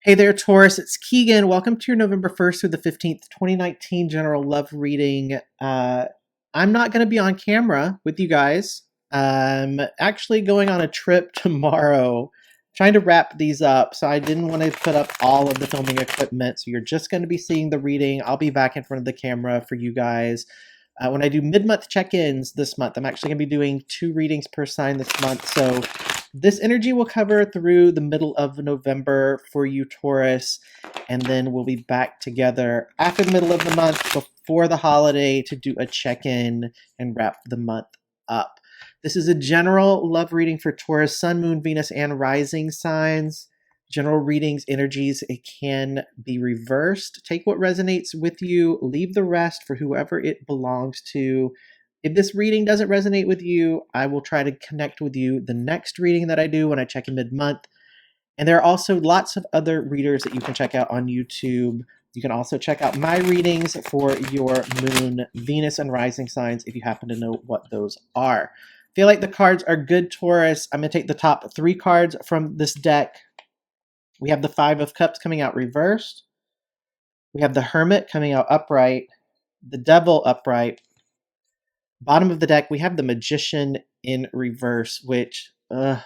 Hey there, Taurus. It's Keaghan. Welcome to your November 1st through the 15th, 2019 general love reading. I'm not going to be on camera with you guys. I'm actually going on a trip tomorrow, trying to wrap these up. So I didn't want to put up all of the filming equipment. So you're just going to be seeing the reading. I'll be back in front of the camera for you guys. When I do mid-month check-ins this month, I'm actually going to be doing 2 readings per sign this month. So this energy will cover through the middle of November for you, Taurus, and then we'll be back together after the middle of the month before the holiday to do a check-in and wrap the month up. This is a general love reading for Taurus, Sun, Moon, Venus, and Rising signs. General readings, energies, it can be reversed. Take what resonates with you, leave the rest for whoever it belongs to. If this reading doesn't resonate with you, I will try to connect with you the next reading that I do when I check in mid-month. And there are also lots of other readers that you can check out on YouTube. You can also check out my readings for your Moon, Venus, and Rising signs if you happen to know what those are. Feel like the cards are good, Taurus. I'm going to take the top 3 cards from this deck. We have the 5 of Cups coming out reversed. We have the Hermit coming out upright. The Devil upright. Bottom of the deck, we have the Magician in reverse, which, Taurus.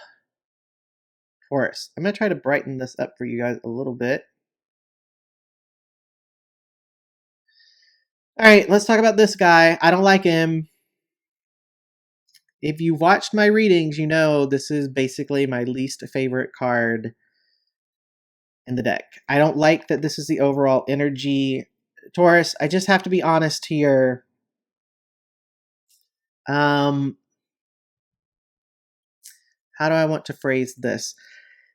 I'm going to try to brighten this up for you guys a little bit. All right, let's talk about this guy. I don't like him. If you watched my readings, you know this is basically my least favorite card in the deck. I don't like that this is the overall energy. Taurus, I just have to be honest here. How do I want to phrase this?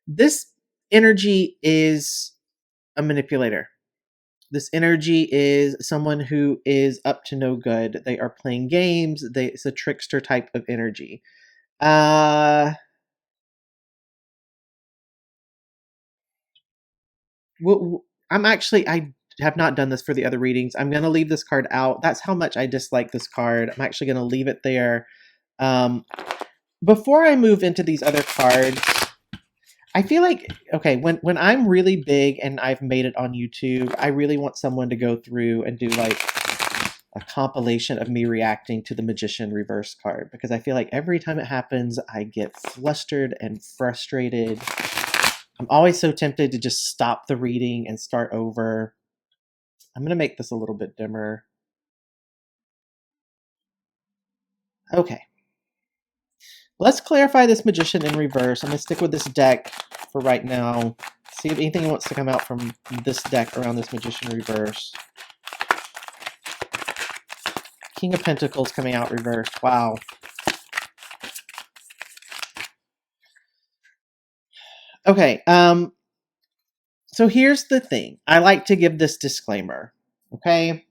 This energy is a manipulator. This energy is someone who is up to no good. They are playing games. It's a trickster type of energy. I have not done this for the other readings. I'm going to leave this card out. That's how much I dislike this card. I'm actually going to leave it there. Before I move into these other cards, I feel like, okay, when I'm really big and I've made it on YouTube, I really want someone to go through and do like a compilation of me reacting to the Magician reverse card, because I feel like every time it happens, I get flustered and frustrated. I'm always so tempted to just stop the reading and start over. I'm going to make this a little bit dimmer. Okay. Let's clarify this Magician in reverse. I'm going to stick with this deck for right now. See if anything wants to come out from this deck around this Magician reverse. King of Pentacles coming out reversed. Wow. Okay. So here's the thing. I like to give this disclaimer. Okay.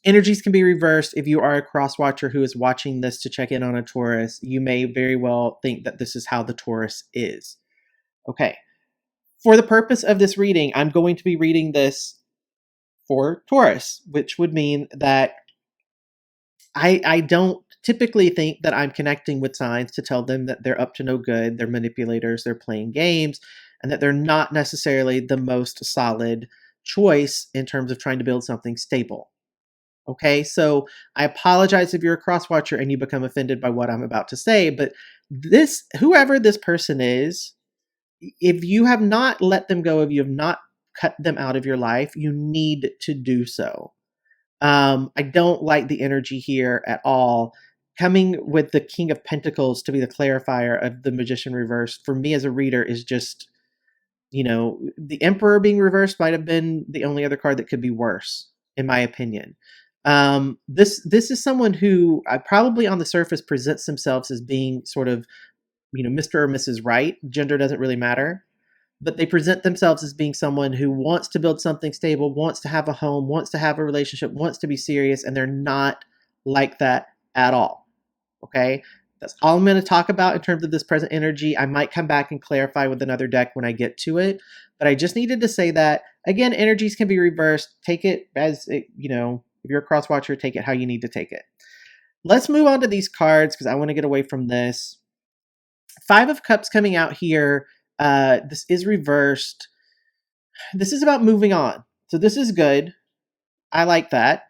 Energies can be reversed. If you are a crosswatcher who is watching this to check in on a Taurus, you may very well think that this is how the Taurus is. Okay. For the purpose of this reading, I'm going to be reading this for Taurus, which would mean that I don't typically think that I'm connecting with signs to tell them that they're up to no good, they're manipulators, they're playing games, and that they're not necessarily the most solid choice in terms of trying to build something stable. Okay, so I apologize if you're a crosswatcher and you become offended by what I'm about to say, but whoever this person is, if you have not let them go, if you have not cut them out of your life, you need to do so. I don't like the energy here at all. Coming with the King of Pentacles to be the clarifier of the Magician reverse, for me as a reader, is just, the Emperor being reversed might have been the only other card that could be worse, in my opinion. This is someone who probably on the surface presents themselves as being sort of, Mr. or Mrs. Right. Gender doesn't really matter. But they present themselves as being someone who wants to build something stable, wants to have a home, wants to have a relationship, wants to be serious, and they're not like that at all. Okay? That's all I'm going to talk about in terms of this present energy. I might come back and clarify with another deck when I get to it, but I just needed to say that. Again, energies can be reversed. Take it as, if you're a crosswatcher, take it how you need to take it. Let's move on to these cards because I want to get away from this. 5 of Cups coming out here. This is reversed. This is about moving on. So this is good. I like that.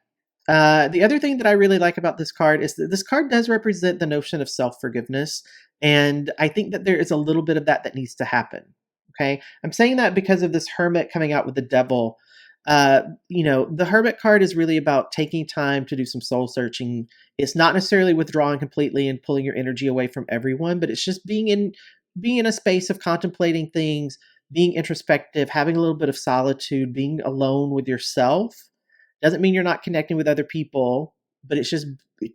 The other thing that I really like about this card is that this card does represent the notion of self-forgiveness. And I think that there is a little bit of that needs to happen. Okay. I'm saying that because of this hermit coming out with the devil. The hermit card is really about taking time to do some soul searching. It's not necessarily withdrawing completely and pulling your energy away from everyone, but it's just being in a space of contemplating things, being introspective, having a little bit of solitude, being alone with yourself. Doesn't mean you're not connecting with other people, but it's just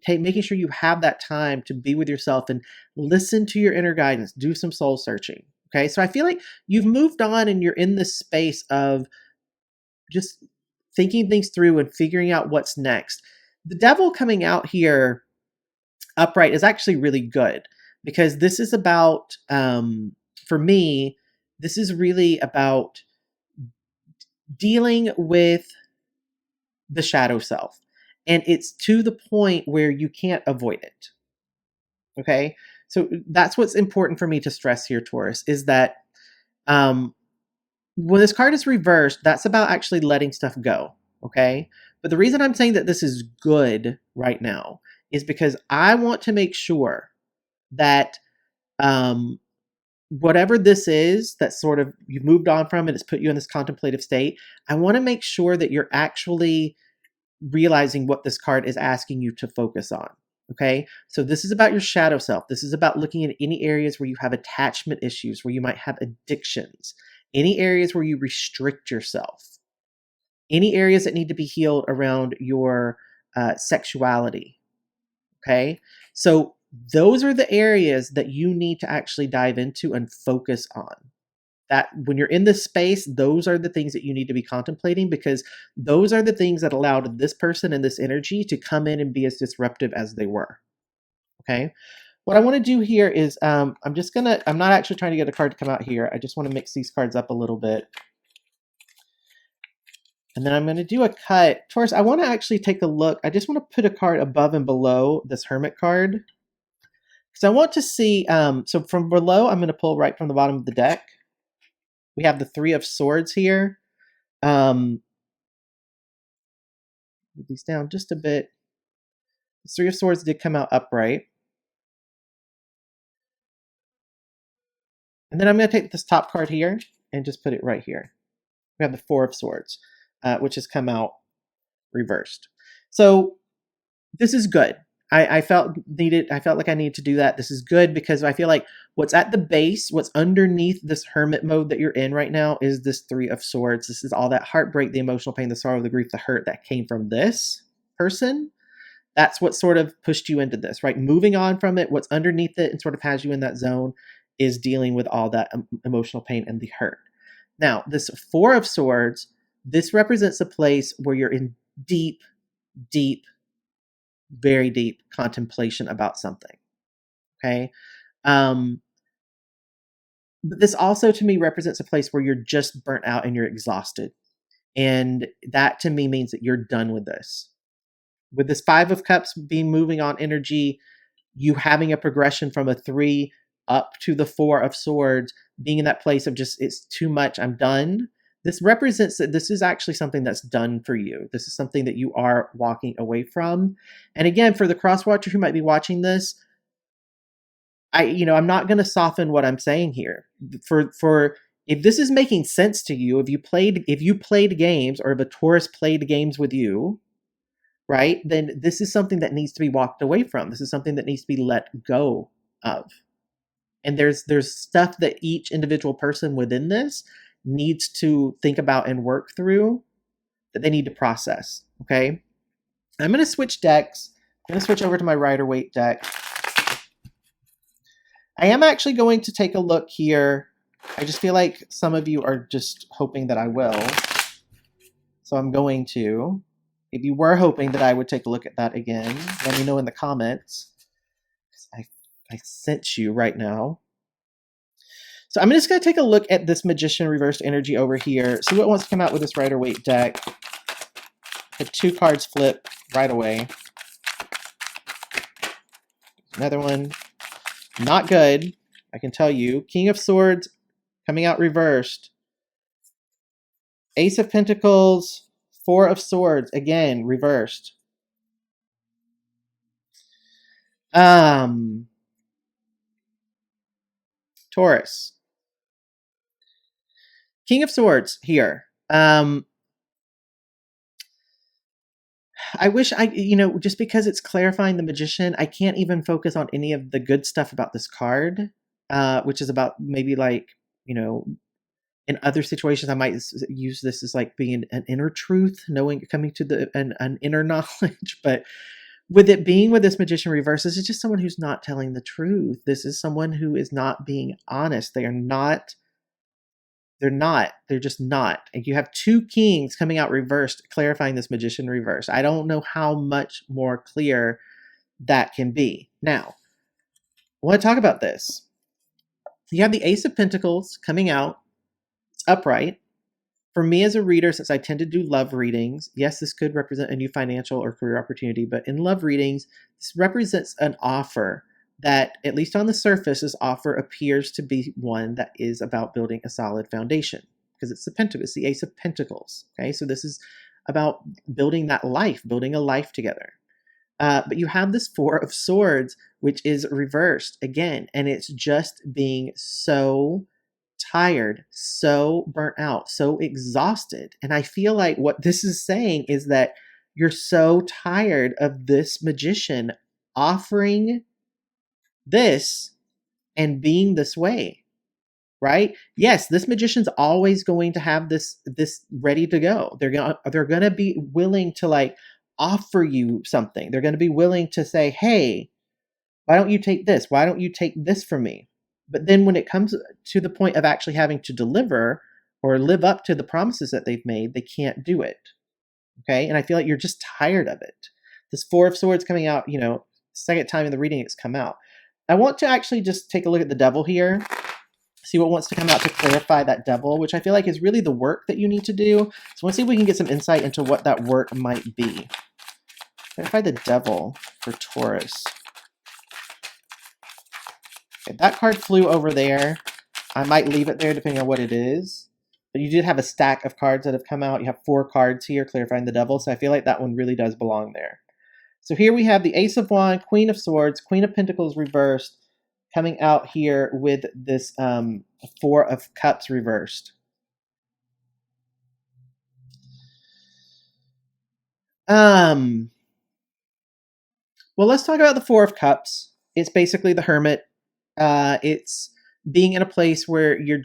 making sure you have that time to be with yourself and listen to your inner guidance, do some soul searching. Okay. So I feel like you've moved on and you're in this space of just thinking things through and figuring out what's next. The devil coming out here upright is actually really good because this is about, for me, this is really about dealing with the shadow self. And it's to the point where you can't avoid it. Okay. So that's what's important for me to stress here, Taurus, is that when this card is reversed, that's about actually letting stuff go. Okay. But the reason I'm saying that this is good right now is because I want to make sure that whatever this is that sort of you've moved on from and it's put you in this contemplative state, I want to make sure that you're actually realizing what this card is asking you to focus on. Okay. So this is about your shadow self. This is about looking at any areas where you have attachment issues, where you might have addictions, any areas where you restrict yourself, any areas that need to be healed around your sexuality. Okay. So those are the areas that you need to actually dive into and focus on. That when you're in this space, those are the things that you need to be contemplating because those are the things that allowed this person and this energy to come in and be as disruptive as they were. Okay. What I want to do here is I'm not actually trying to get a card to come out here. I just want to mix these cards up a little bit. And then I'm going to do a cut. Taurus, I want to actually take a look. I just want to put a card above and below this Hermit card. Because I want to see, so from below, I'm going to pull right from the bottom of the deck. We have the Three of Swords here. Move these down just a bit. The Three of Swords did come out upright. And then I'm going to take this top card here and just put it right here. We have the Four of Swords, which has come out reversed. So this is good. I felt like I needed to do that. This is good because I feel like what's at the base, what's underneath this hermit mode that you're in right now is this Three of Swords. This is all that heartbreak, the emotional pain, the sorrow, the grief, the hurt that came from this person. That's what sort of pushed you into this, right? Moving on from it, what's underneath it and sort of has you in that zone is dealing with all that emotional pain and the hurt. Now, this Four of Swords, this represents a place where you're in deep, deep, very deep contemplation about something. Okay. But this also to me represents a place where you're just burnt out and you're exhausted. And that to me means that you're done with this. With this Five of Cups being moving on energy, you having a progression from a 3 up to the Four of Swords, being in that place of just, it's too much, I'm done. This represents that this is actually something that's done for you. This is something that you are walking away from. And again, for the crosswatcher who might be watching this, I'm not going to soften what I'm saying here. For if this is making sense to you, if you played games or if a Taurus played games with you, right, then this is something that needs to be walked away from. This is something that needs to be let go of. And there's stuff that each individual person within this needs to think about and work through that they need to process. Okay. I'm going to switch decks. I'm going to switch over to my Rider-Waite deck. I am actually going to take a look here. I just feel like some of you are just hoping that I will. So I'm going to. If you were hoping that I would take a look at that again, let me know in the comments. I sense you right now. So I'm just going to take a look at this Magician reversed energy over here. See what wants to come out with this Rider-Waite deck. Get 2 cards flip right away. Another one. Not good, I can tell you. King of Swords coming out reversed. Ace of Pentacles, Four of Swords, again, reversed. Taurus. King of Swords here. I wish just because it's clarifying the Magician, I can't even focus on any of the good stuff about this card, which is about maybe like, in other situations, I might use this as like being an inner truth, coming to an inner knowledge. But with it being with this Magician reverse, this is just someone who's not telling the truth. This is someone who is not being honest. They're just not. And you have two kings coming out reversed, clarifying this Magician reverse. I don't know how much more clear that can be. Now, I want to talk about this. You have the Ace of Pentacles coming out. It's upright. For me as a reader, since I tend to do love readings, yes, this could represent a new financial or career opportunity, but in love readings, this represents an offer that, at least on the surface, this offer appears to be one that is about building a solid foundation, because it's the Ace of Pentacles. Okay, so this is about building that life, building a life together. But you have this Four of Swords, which is reversed again, and it's just being so tired, so burnt out, so exhausted. And I feel like what this is saying is that you're so tired of this Magician offering this and being this way, right? Yes, this Magician's always going to have this ready to go. They're gonna be willing to like offer you something. They're gonna be willing to say, hey, why don't you take this? Why don't you take this from me? But then when it comes to the point of actually having to deliver or live up to the promises that they've made, they can't do it. Okay? And I feel like you're just tired of it. This Four of Swords coming out, second time in the reading it's come out. I want to actually just take a look at the Devil here, see what wants to come out to clarify that Devil, which I feel like is really the work that you need to do. So let's see if we can get some insight into what that work might be. Clarify the Devil for Taurus. Okay, that card flew over there. I might leave it there depending on what it is. But you did have a stack of cards that have come out. You have 4 cards here clarifying the Devil. So I feel like that one really does belong there. So here we have the Ace of Wands, Queen of Swords, Queen of Pentacles reversed, coming out here with this 4 of Cups reversed. Well, let's talk about the 4 of Cups. It's basically the Hermit. It's being in a place where you're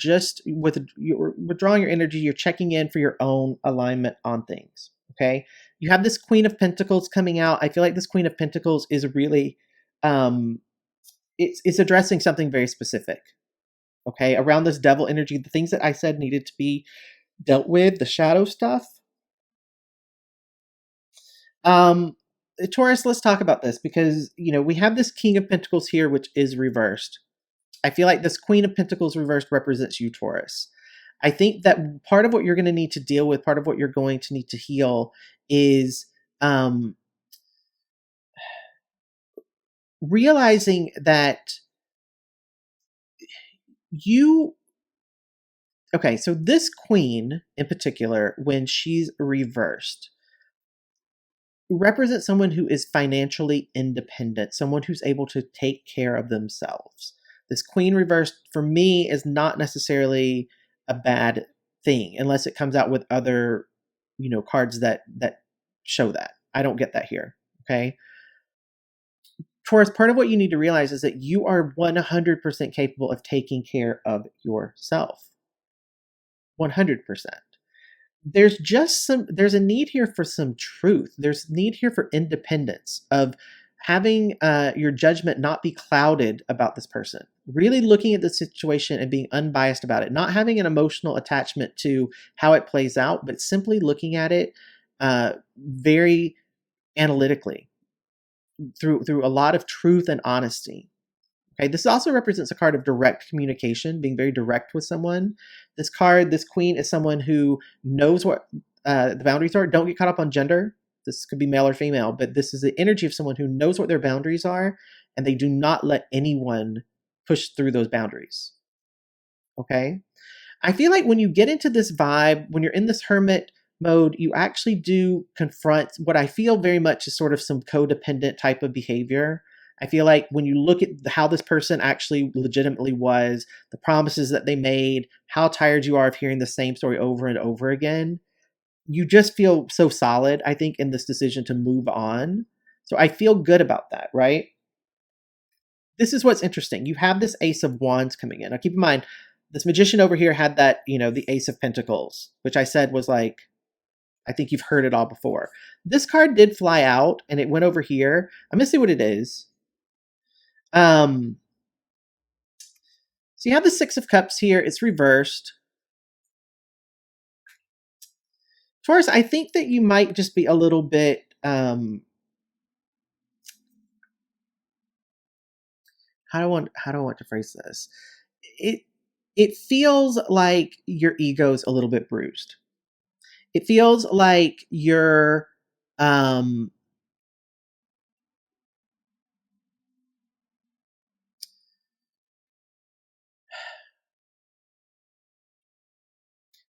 withdrawing your energy, you're checking in for your own alignment on things. Okay. You have this Queen of Pentacles coming out. I feel like this Queen of Pentacles is really, it's addressing something very specific. Okay. Around this Devil energy, the things that I said needed to be dealt with, the shadow stuff. Taurus, let's talk about this because, we have this King of Pentacles here, which is reversed. I feel like this Queen of Pentacles reversed represents you, Taurus. I think that part of what you're going to need to deal with, part of what you're going to need to heal is realizing that so this Queen in particular, when she's reversed, represents someone who is financially independent, someone who's able to take care of themselves. This Queen reversed for me is not necessarily a bad thing unless it comes out with other, cards that show that. I don't get that here. Okay. Taurus, part of what you need to realize is that you are 100% capable of taking care of yourself. 100%. There's a need here for some truth. There's need here for independence, of having your judgment not be clouded about this person, really looking at the situation and being unbiased about it, not having an emotional attachment to how it plays out, but simply looking at it very analytically through a lot of truth and honesty. Okay, this also represents a card of direct communication, being very direct with someone. This Queen, is someone who knows what the boundaries are. Don't get caught up on gender. This could be male or female, but this is the energy of someone who knows what their boundaries are, and they do not let anyone push through those boundaries. Okay? I feel like when you get into this vibe, when you're in this hermit mode, you actually do confront what I feel very much is sort of some codependent type of behavior. I feel like when you look at how this person actually legitimately was, the promises that they made, how tired you are of hearing the same story over and over again, you just feel so solid, I think, in this decision to move on. So I feel good about that, right? This is what's interesting. You have this Ace of Wands coming in. Now keep in mind, this magician over here had that, the Ace of Pentacles, which I said was like, I think you've heard it all before. This card did fly out and it went over here. I'm gonna see what it is. So you have the Six of Cups here. It's reversed. Taurus, I think that you might just be a little bit how do I want to phrase this? It feels like your ego's a little bit bruised. It feels like you're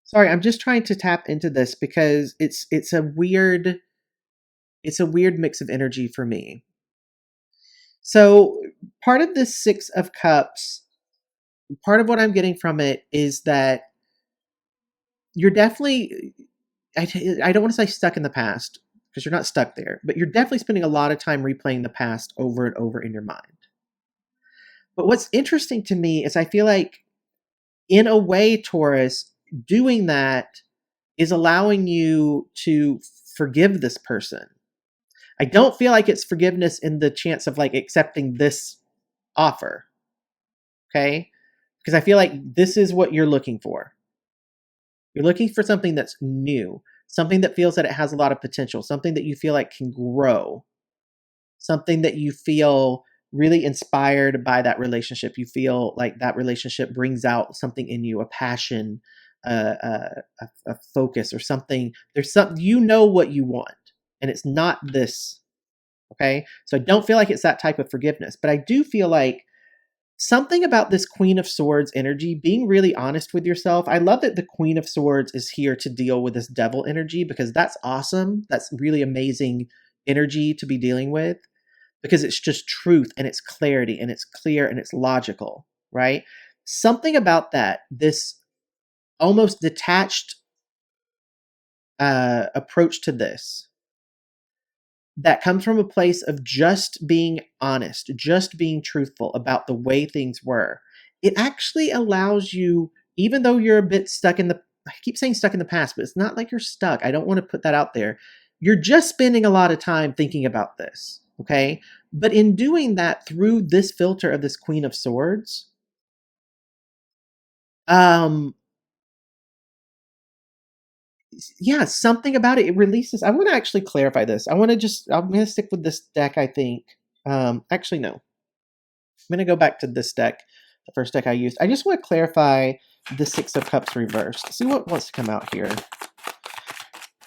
sorry, I'm just trying to tap into this because it's a weird mix of energy for me. So part of this Six of Cups, part of what I'm getting from it is that you're definitely, I don't want to say stuck in the past because you're not stuck there, but you're definitely spending a lot of time replaying the past over and over in your mind. But what's interesting to me is I feel like, in a way, Taurus, doing that is allowing you to forgive this person. I don't feel like it's forgiveness in the chance of like accepting this offer. Okay? Because I feel like this is what you're looking for. You're looking for something that's new, something that feels that it has a lot of potential, something that you feel like can grow, something that you feel really inspired by that relationship. You feel like that relationship brings out something in you, a passion, a focus, or something. There's something, you know what you want, and it's not this. Okay, so I don't feel like it's that type of forgiveness, but I do feel like something about this Queen of Swords energy, being really honest with yourself. I love that the Queen of Swords is here to deal with this devil energy because that's awesome. That's really amazing energy to be dealing with because it's just truth and it's clarity and it's clear and it's logical, right? Something about that, this almost detached approach to this, that comes from a place of just being honest, just being truthful about the way things were. It actually allows you, even though you're a bit stuck in the, I keep saying stuck in the past, but it's not like you're stuck. I don't want to put that out there. You're just spending a lot of time thinking about this, okay? But in doing that through this filter of this Queen of Swords, yeah, something about it. It releases. I want to actually clarify this. I'm going to stick with this deck, I think. Actually, no. I'm going to go back to this deck, the first deck I used. I just want to clarify the Six of Cups reversed. See what wants to come out here.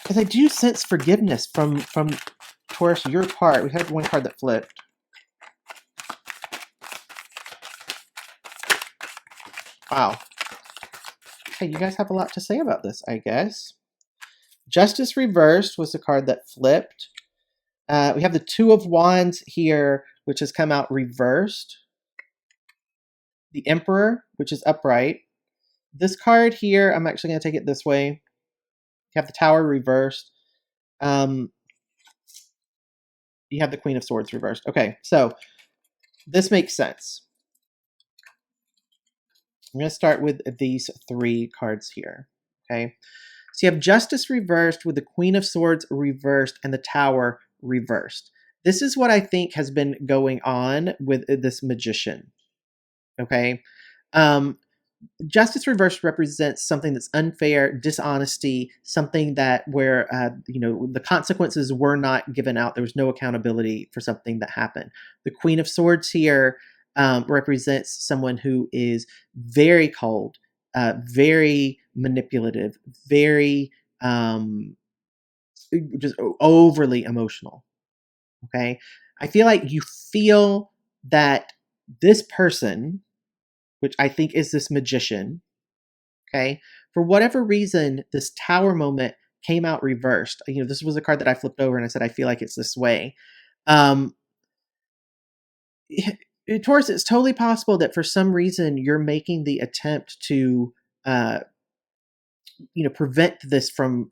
Because I do sense forgiveness from Taurus, your part. We had one card that flipped. Wow. Okay, you guys have a lot to say about this, I guess. Justice reversed was the card that flipped. We have the Two of Wands here, which has come out reversed. The Emperor, which is upright. This card here, I'm actually going to take it this way. You have the Tower reversed. You have the Queen of Swords reversed. Okay, so this makes sense. I'm going to start with these three cards here. Okay, so you have Justice reversed with the Queen of Swords reversed and the Tower reversed. This is what I think has been going on with this magician. Okay, Justice reversed represents something that's unfair, dishonesty, something that where the consequences were not given out. There was no accountability for something that happened. The Queen of Swords here represents someone who is very cold, very manipulative, very just overly emotional. Okay, I feel like you feel that this person, which I think is this magician, Okay. For whatever reason, this Tower moment came out reversed. This was a card that I flipped over and I said, I feel like it's this way. Um, Taurus, it's totally possible that for some reason you're making the attempt to, prevent this from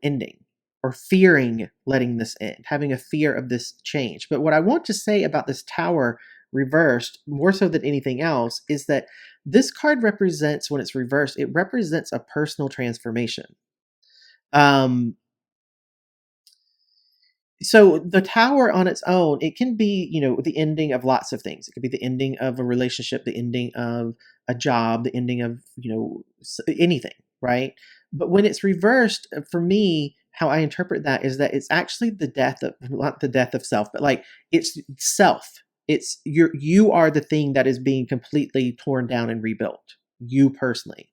ending, or fearing letting this end, having a fear of this change. But what I want to say about this Tower reversed, more so than anything else, is that this card represents, when it's reversed, it represents a personal transformation. So the Tower on its own, it can be, the ending of lots of things. It could be the ending of a relationship, the ending of a job, the ending of, anything, right? But when it's reversed, for me, how I interpret that is that it's actually the death of, not the death of self, but like it's self. It's you are the thing that is being completely torn down and rebuilt, you personally.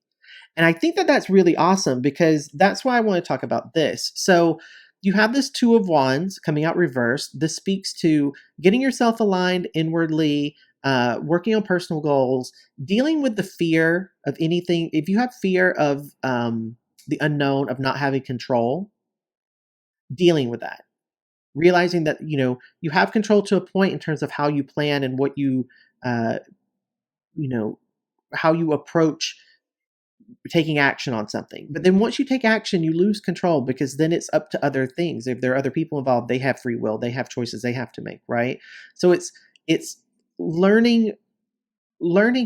And I think that that's really awesome, because that's why I want to talk about this. So you have this Two of Wands coming out reversed. This speaks to getting yourself aligned inwardly, working on personal goals, dealing with the fear of anything. If you have fear of the unknown, of not having control, dealing with that. Realizing that, you have control to a point in terms of how you plan and what uh, how you approach taking action on something. But then once you take action, you lose control, because then it's up to other things. If there are other people involved, they have free will, they have choices they have to make, right? So it's learning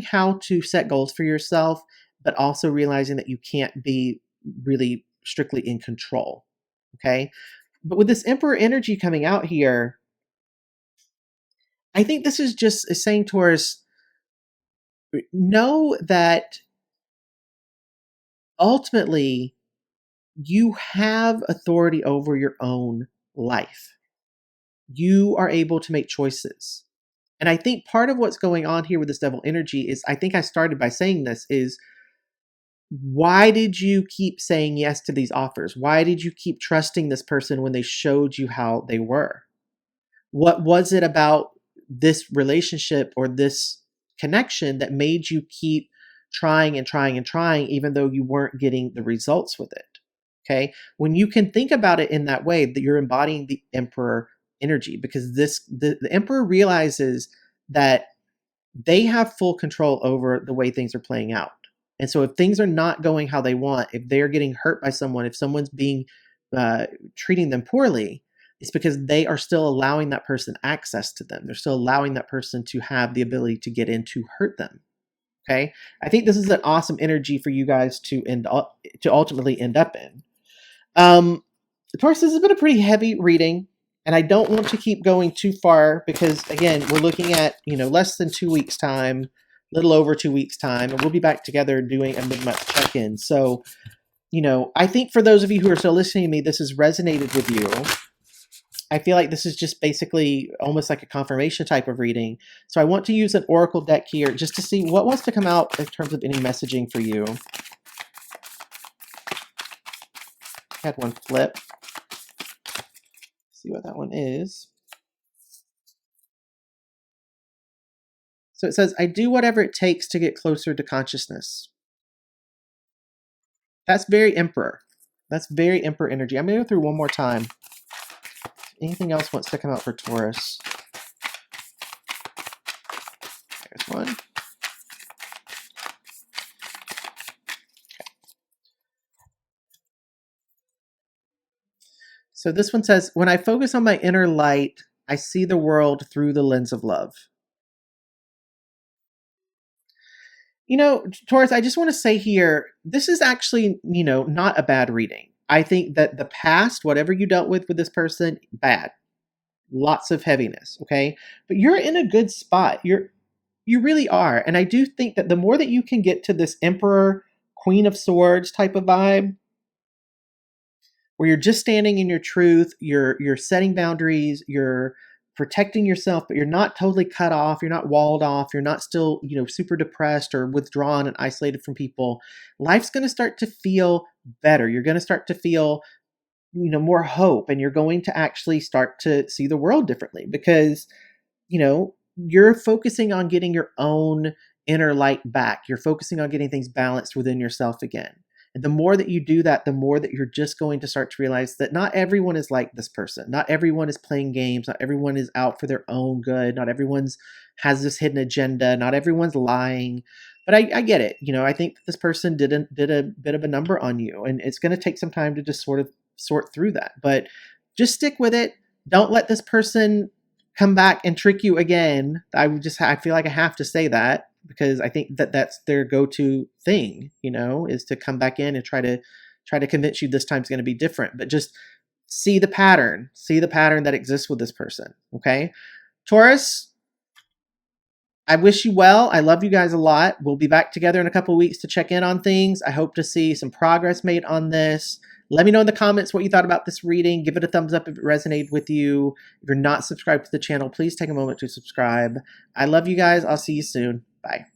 how to set goals for yourself, but also realizing that you can't be really strictly in control. Okay? But with this Emperor energy coming out here, I think this is just saying to us, know that ultimately you have authority over your own life. You are able to make choices. And I think part of what's going on here with this Devil energy is, I think I started by saying this, is why did you keep saying yes to these offers? Why did you keep trusting this person when they showed you how they were? What was it about this relationship or this connection that made you keep trying and trying and trying, even though you weren't getting the results with it? Okay. When you can think about it in that way, that you're embodying the Emperor energy, because the Emperor realizes that they have full control over the way things are playing out. And so if things are not going how they want, if they're getting hurt by someone, if someone's being treating them poorly, it's because they are still allowing that person access to them. They're still allowing that person to have the ability to get in to hurt them. Okay. I think this is an awesome energy for you guys to ultimately end up in. Taurus, this has been a pretty heavy reading, and I don't want to keep going too far, because again, we're looking at, less than 2 weeks time, little over 2 weeks time, and we'll be back together doing a mid-month check-in. So, I think for those of you who are still listening to me, this has resonated with you. I feel like this is just basically almost like a confirmation type of reading. So I want to use an oracle deck here just to see what wants to come out in terms of any messaging for you. Had one flip. See what that one is. So it says, I do whatever it takes to get closer to consciousness. That's very Emperor. That's very Emperor energy. I'm going to go through one more time. Anything else wants to come out for Taurus? There's one. Okay. So this one says, when I focus on my inner light, I see the world through the lens of love. Taurus, I just want to say here, this is actually, not a bad reading. I think that the past, whatever you dealt with this person, bad. Lots of heaviness, okay? But you're in a good spot. You really are. And I do think that the more that you can get to this Emperor, Queen of Swords type of vibe, where you're just standing in your truth, you're setting boundaries, you're protecting yourself, but you're not totally cut off, you're not walled off, you're not still, super depressed or withdrawn and isolated from people. Life's going to start to feel better. You're going to start to feel, more hope, and you're going to actually start to see the world differently, because, you're focusing on getting your own inner light back. You're focusing on getting things balanced within yourself again. And the more that you do that, the more that you're just going to start to realize that not everyone is like this person. Not everyone is playing games. Not everyone is out for their own good. Not everyone's has this hidden agenda. Not everyone's lying. But I get it. You know, I think this person did a bit of a number on you, and it's going to take some time to just sort of sort through that. But just stick with it. Don't let this person come back and trick you again. I feel like I have to say that, because I think that that's their go-to thing, you know, is to come back in and try to convince you this time's going to be different. But just see the pattern that exists with this person. Okay, Taurus, I wish you well. I love you guys a lot. We'll be back together in a couple of weeks to check in on things. I hope to see some progress made on this. Let me know in the comments what you thought about this reading. Give it a thumbs up if it resonated with you. If you're not subscribed to the channel, please take a moment to subscribe. I love you guys. I'll see you soon. Bye.